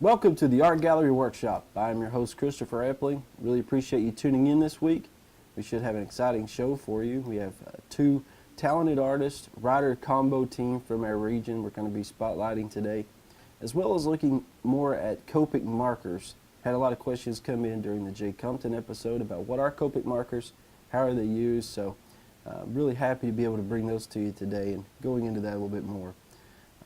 Welcome to the Art Gallery Workshop. I'm your host, Christopher Epling. Really appreciate you tuning in this week. We should have an exciting show for you. We have two talented artists, writer combo team from our region we're going to be spotlighting today, as well as looking more at Copic markers. Had a lot of questions come in during the Jay Compton episode about what are Copic markers, how are they used, so really happy to be able to bring those to you today and going into that a little bit more.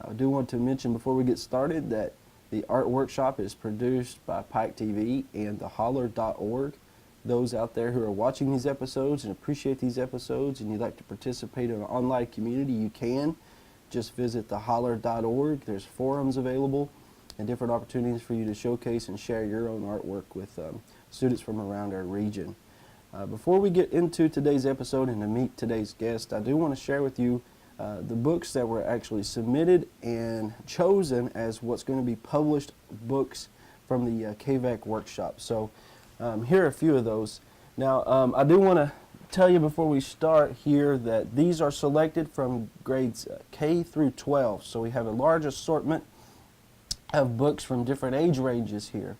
I do want to mention before we get started that the art workshop is produced by Pike TV and theholler.org. Those out there who are watching these episodes and appreciate these episodes and you'd like to participate in an online community, you can. Just visit theholler.org. There's forums available and different opportunities for you to showcase and share your own artwork with students from around our region. Before we get into today's episode and to meet today's guest, I do want to share with you the books that were actually submitted and chosen as what's going to be published books from the KVAC workshop. So here are a few of those. Now I do want to tell you before we start here that these are selected from grades K through 12. So we have a large assortment of books from different age ranges here.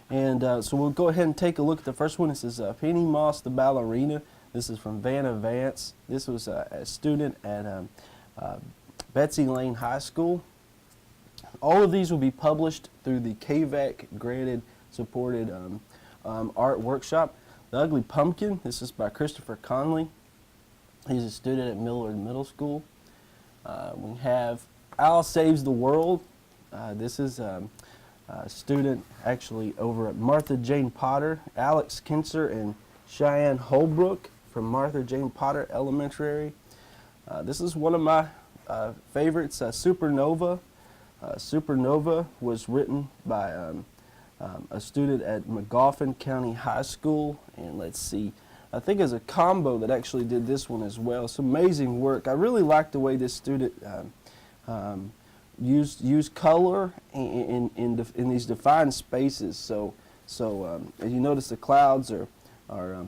And so we'll go ahead and take a look at the first one. This is Penny Moss the Ballerina. This is from Vanna Vance. This was a student at Betsy Lane High School. All of these will be published through the KVAC granted supported art workshop. The Ugly Pumpkin, this is by Christopher Conley. He's a student at Millard Middle School. We have Al Saves the World. This is a student actually over at Martha Jane Potter, Alex Kinser and Cheyenne Holbrook from Martha Jane Potter Elementary. This is one of my favorites, Supernova. Supernova was written by a student at McGoffin County High School, and let's see, I think it's a combo that actually did this one as well. It's amazing work. I really like the way this student used color in these defined spaces. So as you notice, the clouds are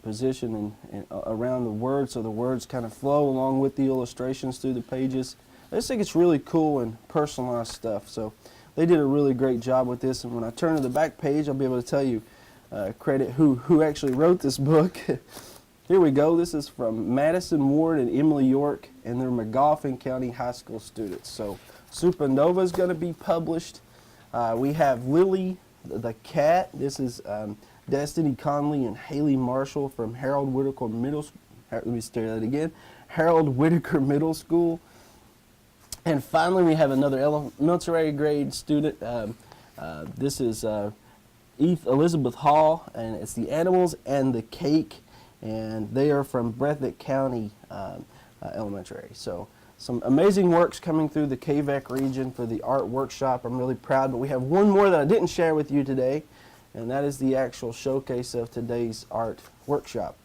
positioned around the words, so the words kind of flow along with the illustrations through the pages. I just think it's really cool and personalized stuff. So they did a really great job with this, and when I turn to the back page, I'll be able to tell you credit who actually wrote this book. Here we go. This is from Madison Ward and Emily York, and they're McGoffin County High School students. So Supernova is going to be published. We have Lily the Cat. This is Destiny Conley and Haley Marshall from Harold Whitaker Middle School. Let me say that again. Harold Whitaker Middle School. And finally, we have another elementary grade student. This is Elizabeth Hall, and it's The Animals and the Cake, and they are from Breathitt County Elementary. So some amazing works coming through the KVAC region for the art workshop. I'm really proud, but we have one more that I didn't share with you today, and that is the actual showcase of today's art workshop.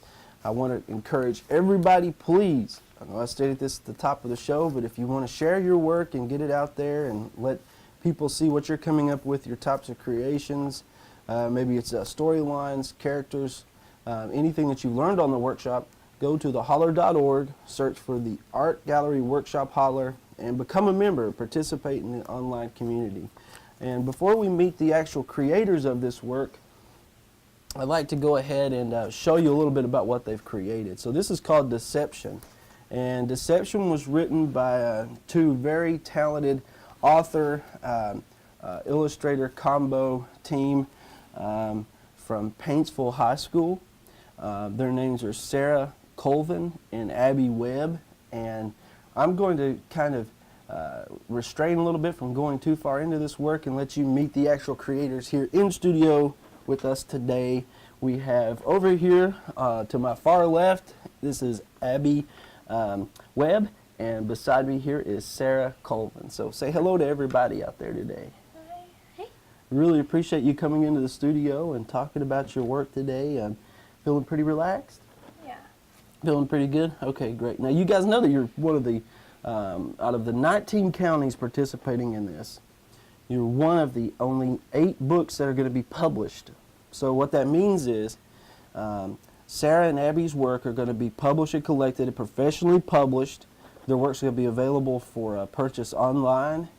I want to encourage everybody, please, I know I stated this at the top of the show, but if you want to share your work and get it out there and let people see what you're coming up with, your types of creations, maybe it's storylines, characters, anything that you learned on the workshop, go to theholler.org, search for the Art Gallery Workshop Holler, and become a member, participate in the online community. And before we meet the actual creators of this work, I'd like to go ahead and show you a little bit about what they've created. So this is called Deception. And Deception was written by two very talented author, illustrator combo team from Paintsville High School. Their names are Sarah Colvin and Abbey Webb. And I'm going to kind of restrain a little bit from going too far into this work and let you meet the actual creators here in studio with us today. We have over here to my far left, this is Abbey Webb, and beside me here is Sarah Colvin. So say hello to everybody out there today. Hi. Hey. Really appreciate you coming into the studio and talking about your work today. Feeling pretty relaxed? Yeah. Feeling pretty good? Okay, great. Now you guys know that you're one of the, out of the 19 counties participating in this, you're one of the only 8 books that are going to be published. So what that means is Sarah and Abby's work are going to be published and collected and professionally published. Their work's going to be available for purchase online.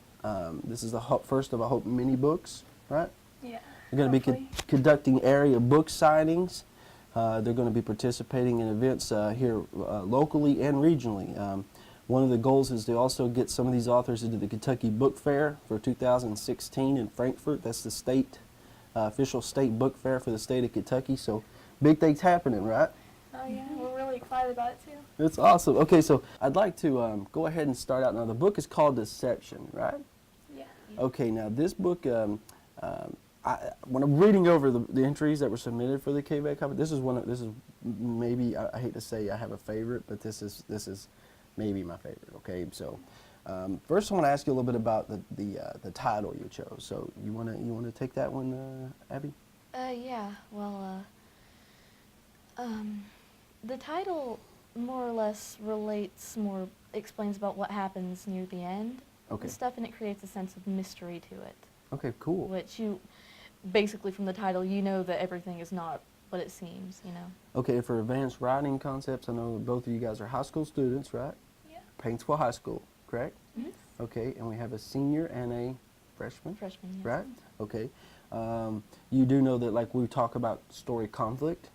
This is the first of, I hope, many books, right? Yeah. They're going to be conducting area book signings. They're going to be participating in events here locally and regionally. One of the goals is to also get some of these authors into the Kentucky Book Fair for 2016 in Frankfort. That's the state, official state book fair for the state of Kentucky. So big things happening, right? Oh yeah, we're really excited about it too. It's awesome. Okay, so I'd like to go ahead and start out. Now the book is called Deception, right? Yeah. Okay, now this book, when I'm reading over the entries that were submitted for the KVAC company, this is maybe, I hate to say I have a favorite, but this is maybe my favorite. Okay, so first I want to ask you a little bit about the title you chose. So you wanna take that one, Abby? Yeah. Well, the title more or less explains about what happens near the end Okay. and stuff, and it creates a sense of mystery to it. Okay, cool. Which basically from the title, you know that everything is not what it seems, you know. Okay, for advanced writing concepts, I know both of you guys are high school students, right? Yeah. Paintsville High School, correct? Mhm. Okay, and we have a senior and a freshman, Freshman, yes. right? Okay. You do know that, like, we talk about story conflict,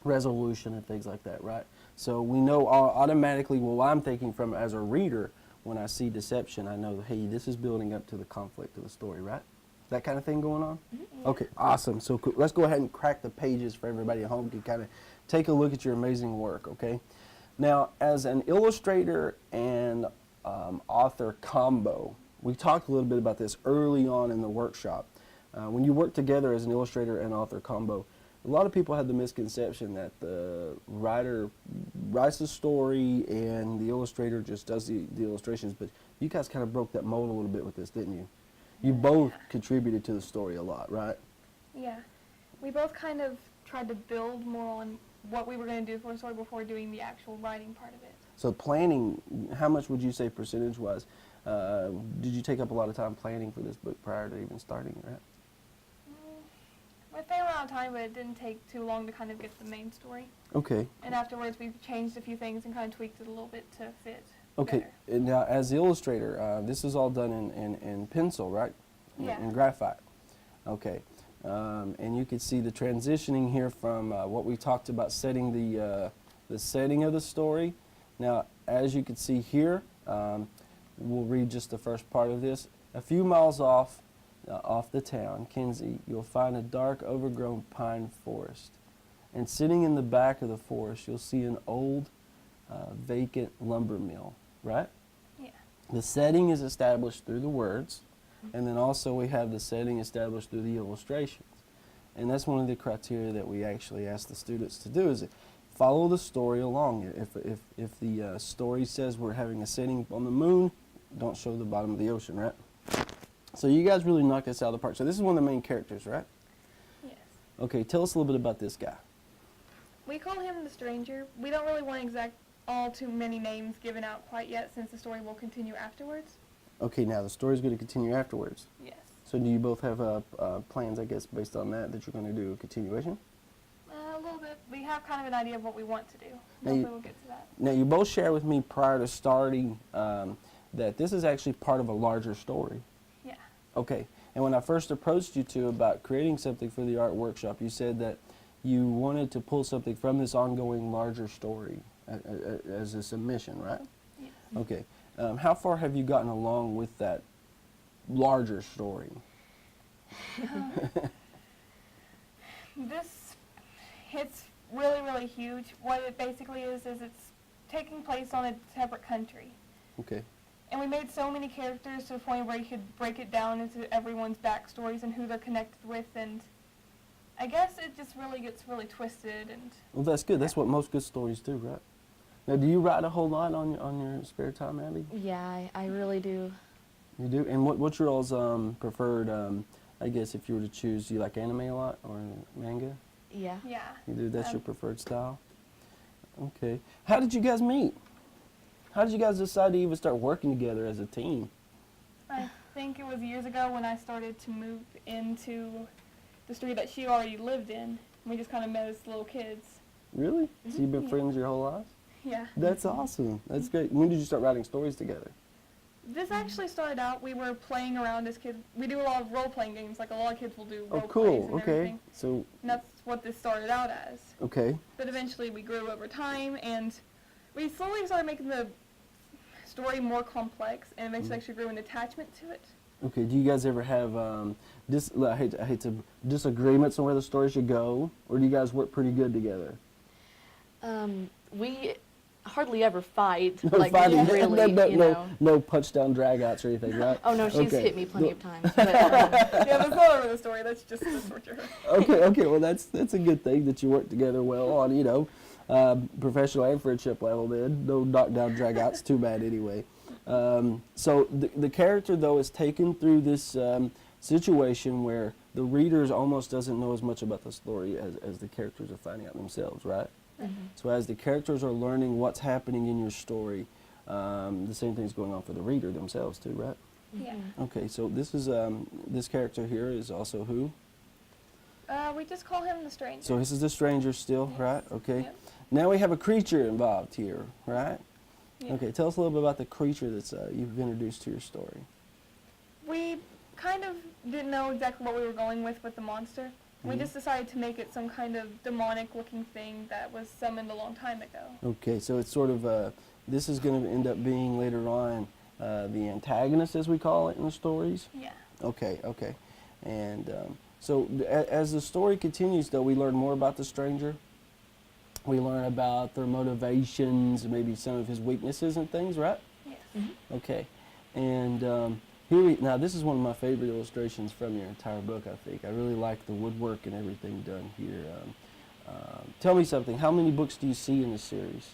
resolution, and things like that, right? So we know automatically, well, I'm thinking from as a reader, when I see deception, I know, hey, this is building up to the conflict of the story, right? That kind of thing going on? Mhm. Okay, awesome. So let's go ahead and crack the pages for everybody at home to kind of take a look at your amazing work, okay? Now, as an illustrator and author combo, we talked a little bit about this early on in the workshop. When you work together as an illustrator and author combo, a lot of people have the misconception that the writer writes the story and the illustrator just does the illustrations, but you guys kind of broke that mold a little bit with this, didn't you? You both contributed to the story a lot, right? Yeah. We both kind of tried to build more on what we were going to do for the story before doing the actual writing part of it. So planning, how much would you say percentage-wise? Did you take up a lot of time planning for this book prior to even starting, right? We found a lot of time, but it didn't take too long to kind of get the main story. Okay. And afterwards, we changed a few things and kind of tweaked it a little bit to fit Okay. better. And now, as the illustrator, this is all done in pencil, right? Yeah. In graphite. Okay. And you can see the transitioning here from what we talked about, setting the setting of the story. Now, as you can see here, we'll read just the first part of this. A few miles off the town, Kinsey, you'll find a dark, overgrown pine forest. And sitting in the back of the forest, you'll see an old, vacant lumber mill, right? Yeah. The setting is established through the words, and then also we have the setting established through the illustrations. And that's one of the criteria that we actually ask the students to do, is follow the story along. If the story says we're having a setting on the moon, don't show the bottom of the ocean, right? So you guys really knocked this out of the park. So this is one of the main characters, right? Yes. Okay, tell us a little bit about this guy. We call him the Stranger. We don't really want too many names given out quite yet, since the story will continue afterwards. Okay, now the story's going to continue afterwards. Yes. So do you both have plans, I guess, based on that you're going to do a continuation? A little bit. We have kind of an idea of what we want to do. Now Hopefully we'll get to that. Now you both shared with me prior to starting that this is actually part of a larger story. Yeah. Okay, and when I first approached you two about creating something for the art workshop, you said that you wanted to pull something from this ongoing larger story as a submission, right? Yes. Okay, how far have you gotten along with that larger story? It's really, really huge. What it basically is it's taking place on a separate country. Okay. And we made so many characters to the point where you could break it down into everyone's backstories and who they're connected with, and I guess it just really gets really twisted. And Well, that's good. That's what most good stories do, right? Now, do you write a whole lot on your spare time, Abby? Yeah, I really do. You do? And what's your all's preferred, I guess, if you were to choose, do you like anime a lot or manga? Yeah. yeah. You do? That's your preferred style? Okay. How did you guys meet? How did you guys decide to even start working together as a team? I think it was years ago when I started to move into the street that she already lived in. We just kind of met as little kids. Really? So you've been Yeah. friends your whole life? Yeah. That's awesome. That's great. When did you start writing stories together? This actually started out, we were playing around as kids. We do a lot of role-playing games, like a lot of kids will do Oh, role plays cool. and Okay. everything. So, And that's what this started out as. okay. But eventually we grew over time, and we slowly started making the story more complex, and eventually actually grew an attachment to it. Okay. Do you guys ever have I hate to disagreements on where the story should go, or do you guys work pretty good together? We hardly ever fight. No like fighting. really, you know. No punch down drag outs or anything, right? Oh no, she's Okay. hit me plenty of times. But, Yeah, that's not over the story, that's just the torture. Okay. Well, that's a good thing that you work together well on, professional and friendship level. Then no knockdown drag outs. Too bad anyway. So the character though is taken through this situation where the readers almost doesn't know as much about the story as the characters are finding out themselves, right? So as the characters are learning what's happening in your story, the same thing's going on for the reader themselves too, right? Yeah. Okay, so this is this character here is also who? We just call him the stranger. So this is the stranger still, Yes. right? Okay. Yep. Now we have a creature involved here, right? Yeah. Okay, tell us a little bit about the creature that's you've introduced to your story. We kind of didn't know exactly what we were going with the monster. We Mhm. just decided to make it some kind of demonic-looking thing that was summoned a long time ago. Okay, so it's sort of this is going to end up being later on the antagonist, as we call it in the stories. Yeah. Okay, and so as the story continues, though, we learn more about the stranger. We learn about their motivations, maybe some of his weaknesses and things, right? Yes. Okay, and now this is one of my favorite illustrations from your entire book. I think I really like the woodwork and everything done here. Tell me something. How many books do you see in the series?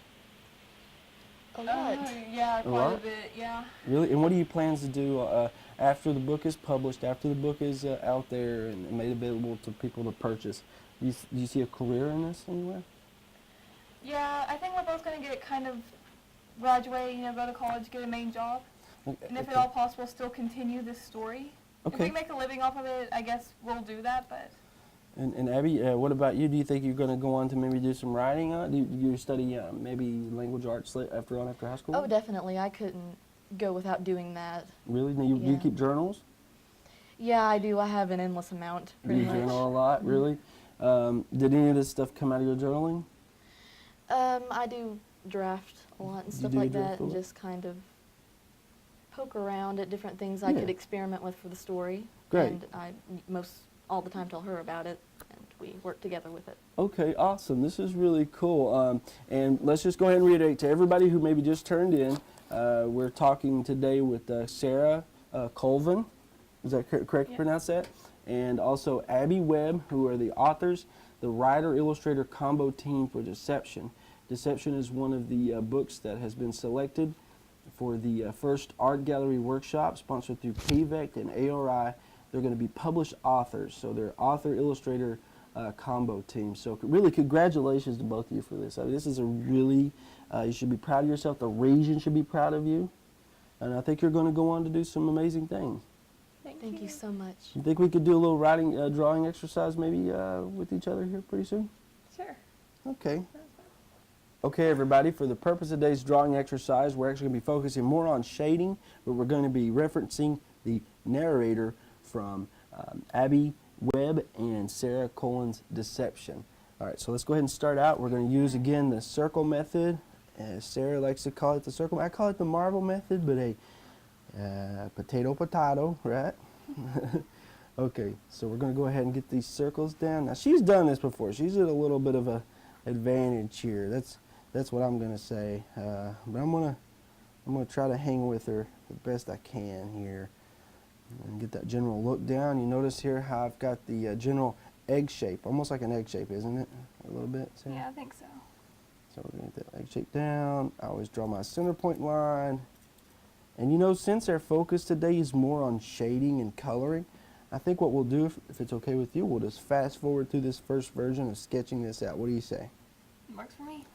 a lot. Yeah, quite lot? a bit, yeah. Really? And what do you plans to do after the book is published, after the book is out there and made available to people to purchase? Do you see a career in this anywhere? Yeah, I think we're both going to get kind of graduate, go to college, get a main job. And if at all possible, still continue this story. If Okay. we make a living off of it, I guess we'll do that, but And Abby, what about you? Do you think you're going to go on to maybe do some writing? Do you study maybe language arts after high school? Oh, definitely. I couldn't go without doing that. Really? Do you Yeah. keep journals? Yeah, I do. I have an endless amount, Do pretty you much. journal a lot? Really? Did any of this stuff come out of your journaling? I do draft a lot and You stuff do like draft that, a and lot? just kind of poke around at different things I Yeah. could experiment with for the story. Great. And I all the time tell her about it, and we work together with it. Okay, awesome. This is really cool. And let's just go ahead and reiterate to everybody who maybe just turned in. We're talking today with Sarah Colvin. Is that correct to Yeah. pronounce that? And also Abbey Webb, who are the authors, the writer-illustrator combo team for Deception. Deception is one of the books that has been selected for the first art gallery workshop sponsored through KVEC and ARI. They're going to be published authors, so they're author-illustrator combo team. So really, congratulations to both of you for this. I mean, this is a really, you should be proud of yourself. The region should be proud of you. And I think you're going to go on to do some amazing things. Thank you so much. You think we could do a little writing, drawing exercise maybe with each other here pretty soon? Sure. Okay. Okay, everybody, for the purpose of today's drawing exercise, we're actually going to be focusing more on shading, but we're going to be referencing the narrator from Abbey Webb and Sarah Colin's Deception. All right, so let's go ahead and start out. We're going to use, again, the circle method. Sarah likes to call it the circle. I call it the marble method, but hey, potato, right? Okay, so we're going to go ahead and get these circles down. Now, she's done this before. She's at a little bit of a advantage here. That's what I'm going to say. But I'm gonna try to hang with her the best I can here and get that general look down. You notice here how I've got the general egg shape, almost like an egg shape, isn't it? A little bit. Sarah? Yeah, I think so. So we're going to get that egg shape down. I always draw my center point line. And since our focus today is more on shading and coloring, I think what we'll do, if it's okay with you, we'll just fast forward through this first version of sketching this out. What do you say? Works for me.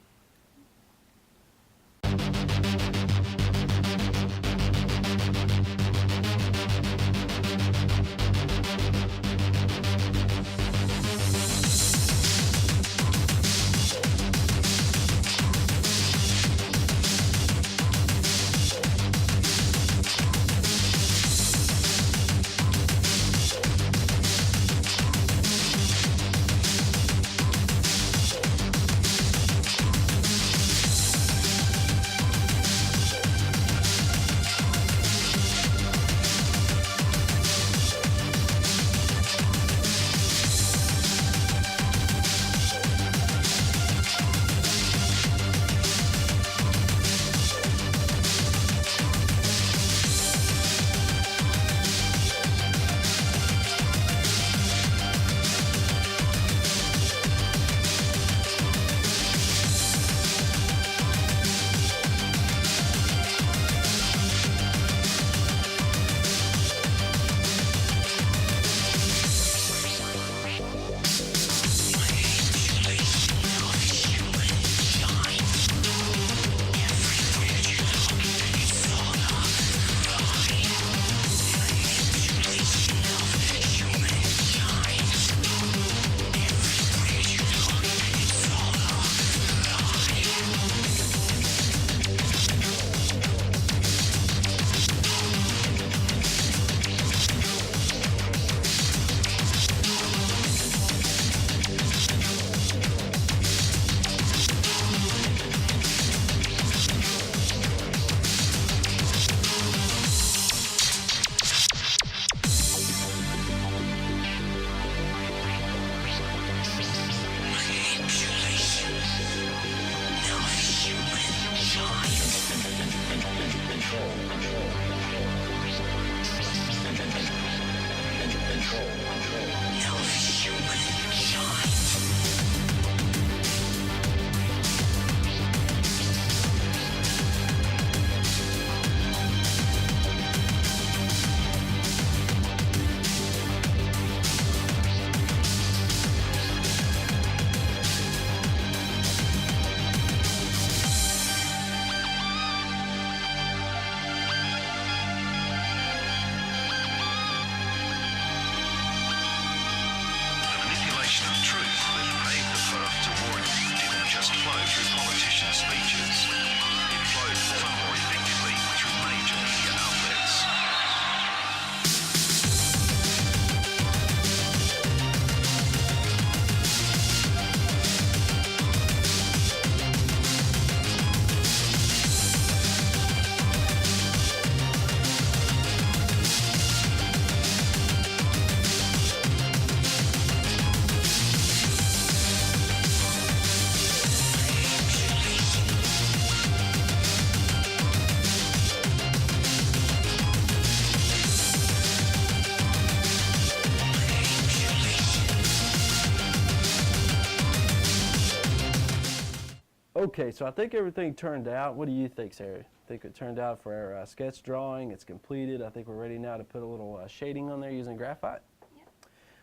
Okay, so I think everything turned out. What do you think, Sarah? I think it turned out for our sketch drawing. It's completed. I think we're ready now to put a little shading on there using graphite. Yep.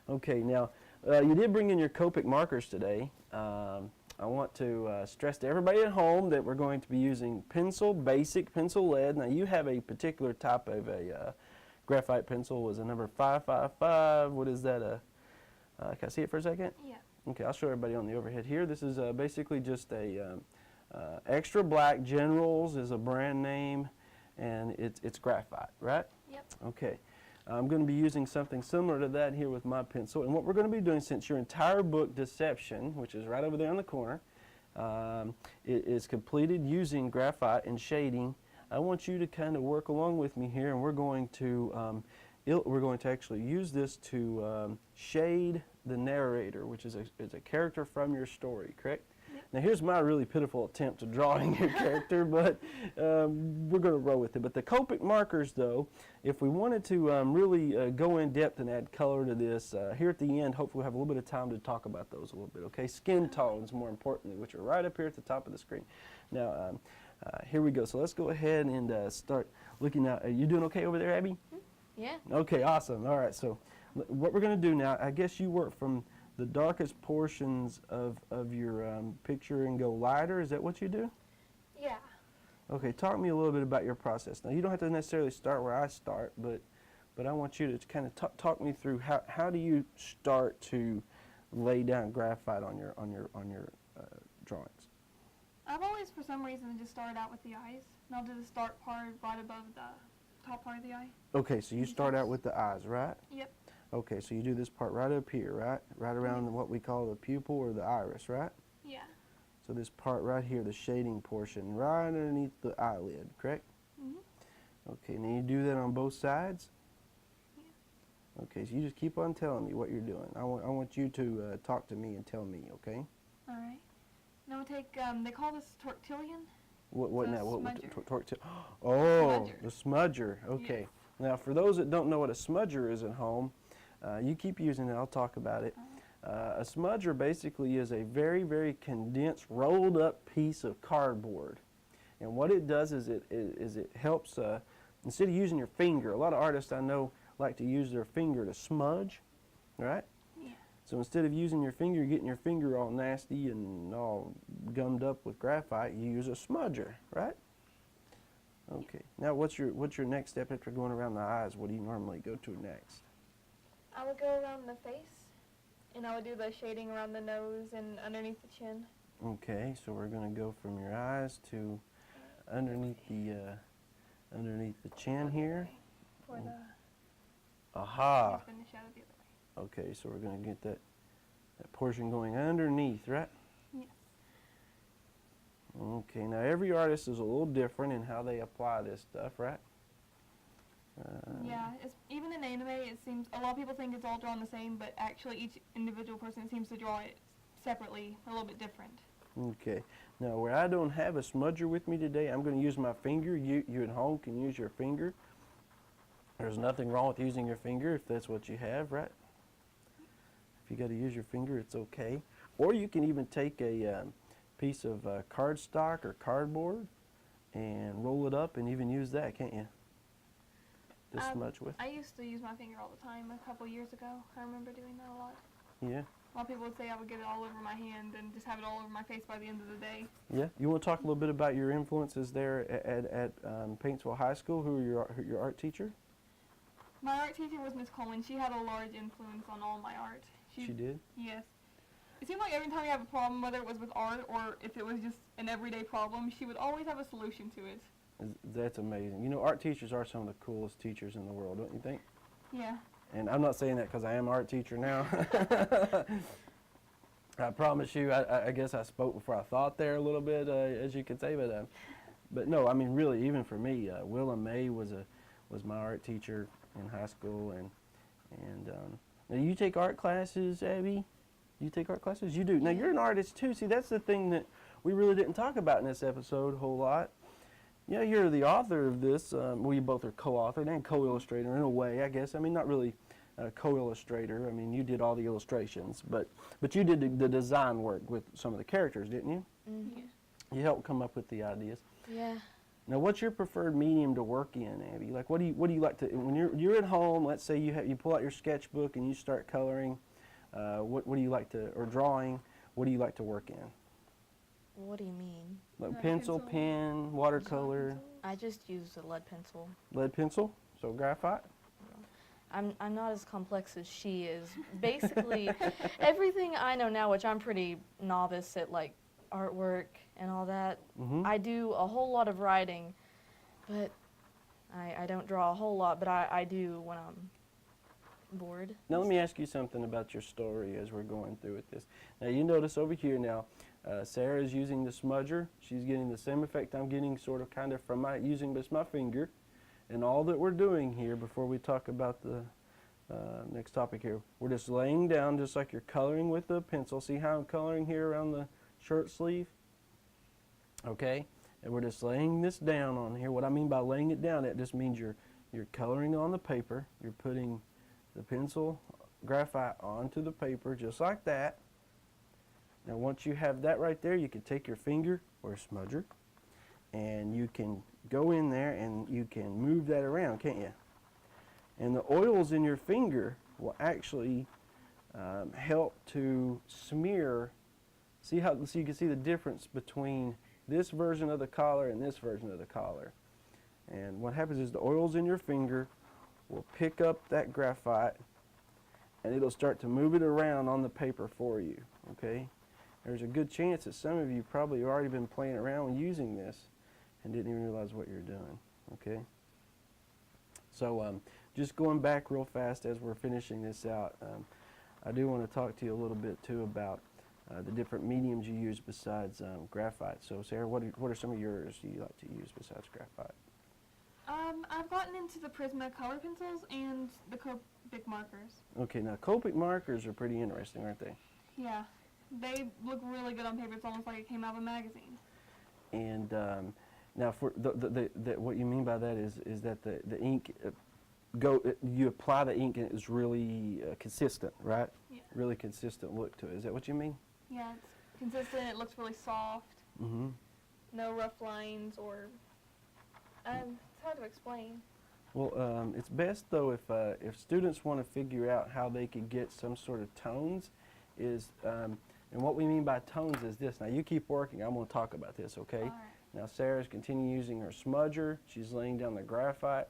Okay, now you did bring in your Copic markers today. I want to stress to everybody at home that we're going to be using basic pencil lead. Now you have a particular type of a graphite pencil. Was a number 555. What is that? Can I see it for a second? Yeah. Okay, I'll show everybody on the overhead here. This is basically just a extra black. Generals is a brand name, and it's graphite, right? Yep. Okay. I'm going to be using something similar to that here with my pencil. And what we're going to be doing, since your entire book, Deception, which is right over there in the corner, it is completed using graphite and shading, I want you to kind of work along with me here, and we're going to actually use this to shade the narrator, which is a character from your story, correct? Yep. Now here's my really pitiful attempt at drawing your character, but we're going to roll with it. But the Copic markers, though, if we wanted to really go in depth and add color to this, here at the end, hopefully we'll have a little bit of time to talk about those a little bit, okay? Skin tones, more importantly, which are right up here at the top of the screen. Now, here we go. So let's go ahead and start looking at, are you doing okay over there, Abby? Yeah. Okay, awesome. All right, so what we're going to do now, I guess you work from the darkest portions of your picture and go lighter. Is that what you do? Yeah. Okay, talk to me a little bit about your process. Now, you don't have to necessarily start where I start, but I want you to kind of talk me through how do you start to lay down graphite on your drawings. I've always, for some reason, just started out with the eyes. And I'll do the start part right above the top part of the eye. Okay, so you start out with the eyes, right? Yep. Okay, so you do this part right up here, right? Right around what we call the pupil or the iris, right? Yeah. So this part right here, the shading portion, right underneath the eyelid, correct? Mhm. Okay, now you do that on both sides? Yeah. Okay, so you just keep on telling me what you're doing. I want you to talk to me and tell me, okay? All right. Now we'll take, they call this tortillion. What So now? smudger. Oh, Smudger. the smudger. Okay. Yes. Now, for those that don't know what a smudger is at home, you keep using it. I'll talk about it. A smudger basically is a very, very condensed, rolled up piece of cardboard. And what it does is it helps, instead of using your finger, a lot of artists I know like to use their finger to smudge, right? Yeah. So instead of using your finger, getting your finger all nasty and all gummed up with graphite, you use a smudger, right? Okay. Now, what's your next step after going around the eyes? What do you normally go to next? I would go around the face, and I would do the shading around the nose and underneath the chin. Okay, so we're going to go from your eyes to underneath the chin here. For the Aha. spin the shadow the other way. Okay, so we're going to get that portion going underneath, right? Yes. Okay, now every artist is a little different in how they apply this stuff, right? Yeah, even in anime, it seems a lot of people think it's all drawn the same, but actually each individual person seems to draw it separately, a little bit different. Okay, now where I don't have a smudger with me today, I'm going to use my finger. You at home can use your finger. There's nothing wrong with using your finger if that's what you have, right? If you got to use your finger, it's okay. Or you can even take a piece of cardstock or cardboard and roll it up and even use that, can't you? To smudge with. I used to use my finger all the time a couple years ago. I remember doing that a lot. Yeah. A lot of people would say I would get it all over my hand and just have it all over my face by the end of the day. Yeah. You want to talk a little bit about your influences there at Paintsville High School? Who are your art teacher? My art teacher was Miss Colvin. She had a large influence on all my art. She did? Yes. It seemed like every time you have a problem, whether it was with art or if it was just an everyday problem, she would always have a solution to it. That's amazing. You know, art teachers are some of the coolest teachers in the world, don't you think? Yeah. And I'm not saying that because I am an art teacher now. I promise you, I guess I spoke before I thought there a little bit, as you could say. But no, I mean, really, even for me, Willa May was my art teacher in high school. And now you take art classes, Abby? You take art classes? You do. Now, you're an artist, too. See, that's the thing that we really didn't talk about in this episode a whole lot. Yeah, you're the author of this. Well, you both are co-authored and co-illustrator in a way, I guess. I mean, not really co-illustrator. I mean, you did all the illustrations, but you did the design work with some of the characters, didn't you? Mm-hmm. Yeah. You help come up with the ideas. Yeah. Now, what's your preferred medium to work in, Abby? Like, what do you like to, when you're at home, let's say you pull out your sketchbook and you start coloring, what do you like to, or drawing, what do you like to work in? What do you mean? Like pencil, pencil. pen, watercolor, I just use a lead pencil. lead pencil, so graphite? I'm not as complex as she is. Basically, everything I know now, which I'm pretty novice at, like artwork and all that, Mm-hmm. I do a whole lot of writing, but I don't draw a whole lot, but I do when I'm bored. Now let me ask you something about your story as we're going through with this. Now you notice over here now, Sarah is using the smudger. She's getting the same effect I'm getting sort of kind of from using just my finger. And all that we're doing here before we talk about the next topic here, we're just laying down just like you're coloring with a pencil. See how I'm coloring here around the shirt sleeve? Okay? And we're just laying this down on here. What I mean by laying it down, it just means you're coloring on the paper. You're putting the pencil graphite onto the paper just like that. Now once you have that right there, you can take your finger or a smudger and you can go in there and you can move that around, can't you? And the oils in your finger will actually help to smear. So you can see the difference between this version of the collar and this version of the collar. And what happens is the oils in your finger will pick up that graphite and it'll start to move it around on the paper for you, okay? There's a good chance that some of you probably have already been playing around using this and didn't even realize what you're doing, okay? So just going back real fast as we're finishing this out, I do want to talk to you a little bit too about the different mediums you use besides graphite. So Sarah, what are some of yours you like to use besides graphite? I've gotten into the Prismacolor pencils and the Copic markers. Okay, now Copic markers are pretty interesting, aren't they? Yeah, they look really good on paper. It's almost like it came out of a magazine. And now for what you mean by that is that the ink you apply the ink and it's really consistent, right? Yeah. Really consistent look to it. Is that what you mean? Yeah, it's consistent. It looks really soft. Mm-hmm. No rough lines or. It's hard to explain. Well, it's best though if students want to figure out how they could get some sort of tones, and what we mean by tones is this. Now you keep working. I'm going to talk about this, okay? All right. Now Sarah's continuing using her smudger. She's laying down the graphite.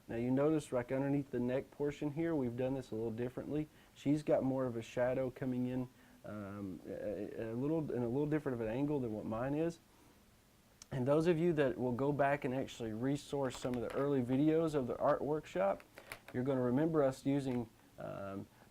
Now you notice like underneath the neck portion here, we've done this a little differently. She's got more of a shadow coming in a little different of an angle than what mine is. And those of you that will go back and actually resource some of the early videos of the art workshop, you're going to remember us using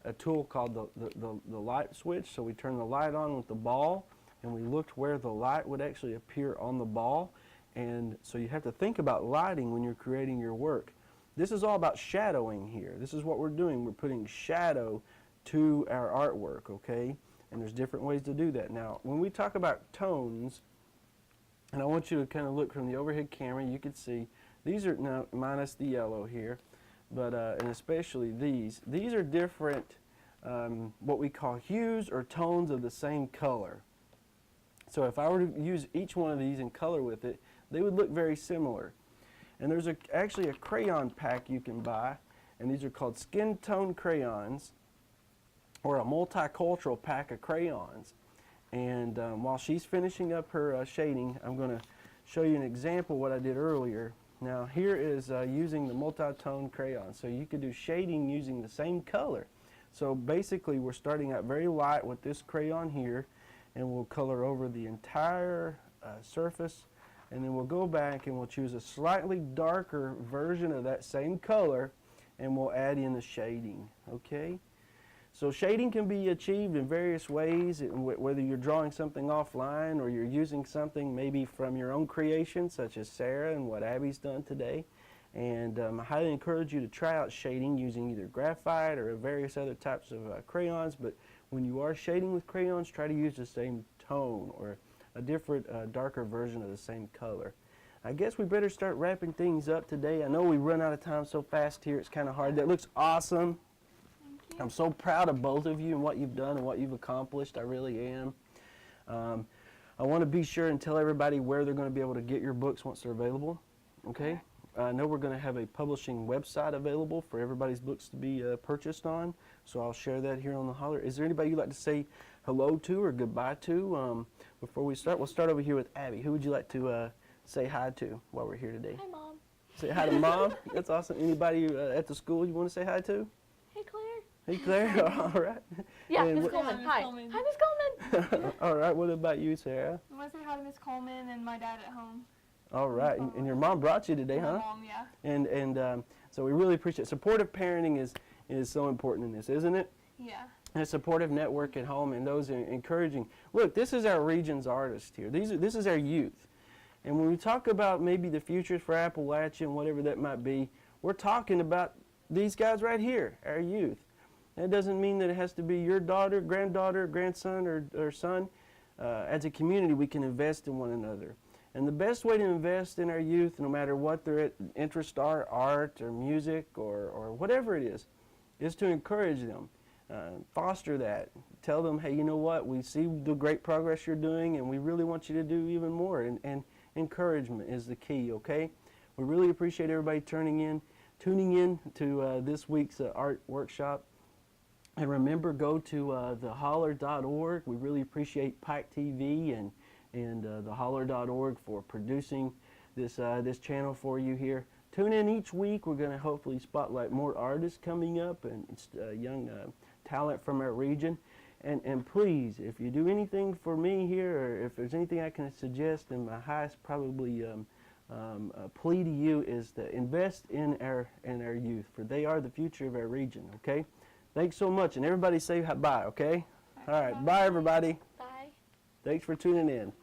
a tool called the light switch. So we turn the light on with the ball and we looked where the light would actually appear on the ball. And so you have to think about lighting when you're creating your work. This is all about shadowing here. This is what we're doing. We're putting shadow to our artwork, okay? And there's different ways to do that. Now, when we talk about tones, and I want you to kind of look from the overhead camera, you can see these are now minus the yellow here, but and especially these are different what we call hues or tones of the same color. So if I were to use each one of these and color with it, they would look very similar. And there's actually a crayon pack you can buy, and these are called skin tone crayons, or a multicultural pack of crayons. And while she's finishing up her shading, I'm going to show you an example of what I did earlier. Now here is using the multi-tone crayon. So you could do shading using the same color. So basically we're starting out very light with this crayon here, and we'll color over the entire surface, and then we'll go back and we'll choose a slightly darker version of that same color, and we'll add in the shading, okay? So shading can be achieved in various ways, whether you're drawing something offline or you're using something maybe from your own creation, such as Sarah and what Abby's done today. And I highly encourage you to try out shading using either graphite or various other types of crayons. But when you are shading with crayons, try to use the same tone or a different, darker version of the same color. I guess we better start wrapping things up today. I know we run out of time so fast here, it's kind of hard. That looks awesome. I'm so proud of both of you and what you've done and what you've accomplished. I really am. I want to be sure and tell everybody where they're going to be able to get your books once they're available. Okay? I know we're going to have a publishing website available for everybody's books to be purchased on, so I'll share that here on the holler. Is there anybody you'd like to say hello to or goodbye to before we start? We'll start over here with Abby. Who would you like to say hi to while we're here today? Hi, Mom. Say hi to Mom. That's awesome. Anybody at the school you want to say hi to? Hey, Claire. Hey, Claire. All right. Yeah, And Miss what- Coleman. Miss Hi. Coleman. Hi, Miss Coleman. All right. What about you, Sarah? I want to say hi to Miss Coleman and my dad at home. All right. And your mom brought you today, My huh? mom, yeah. And so we really appreciate supportive parenting is so important in this, isn't it? Yeah. And a supportive network at home and those encouraging. Look, this is our region's artist here. This is our youth. And when we talk about maybe the future for Appalachia and whatever that might be, we're talking about these guys right here, our youth. That doesn't mean that it has to be your daughter, granddaughter, grandson, or son. As a community, we can invest in one another. And the best way to invest in our youth, no matter what their interests are, art or music or whatever it is to encourage them, foster that. Tell them, hey, you know what, we see the great progress you're doing and we really want you to do even more. And encouragement is the key, okay? We really appreciate everybody tuning in to this week's art workshop. And remember, go to theholler.org. We really appreciate Pike TV and theholler.org for producing this channel for you here. Tune in each week. We're going to hopefully spotlight more artists coming up and young talent from our region. And please, if you do anything for me here, or if there's anything I can suggest, and my highest probably plea to you is to invest in our youth, for they are the future of our region. Okay. Thanks so much, and everybody say bye, okay? All right, bye everybody. Bye. Thanks for tuning in.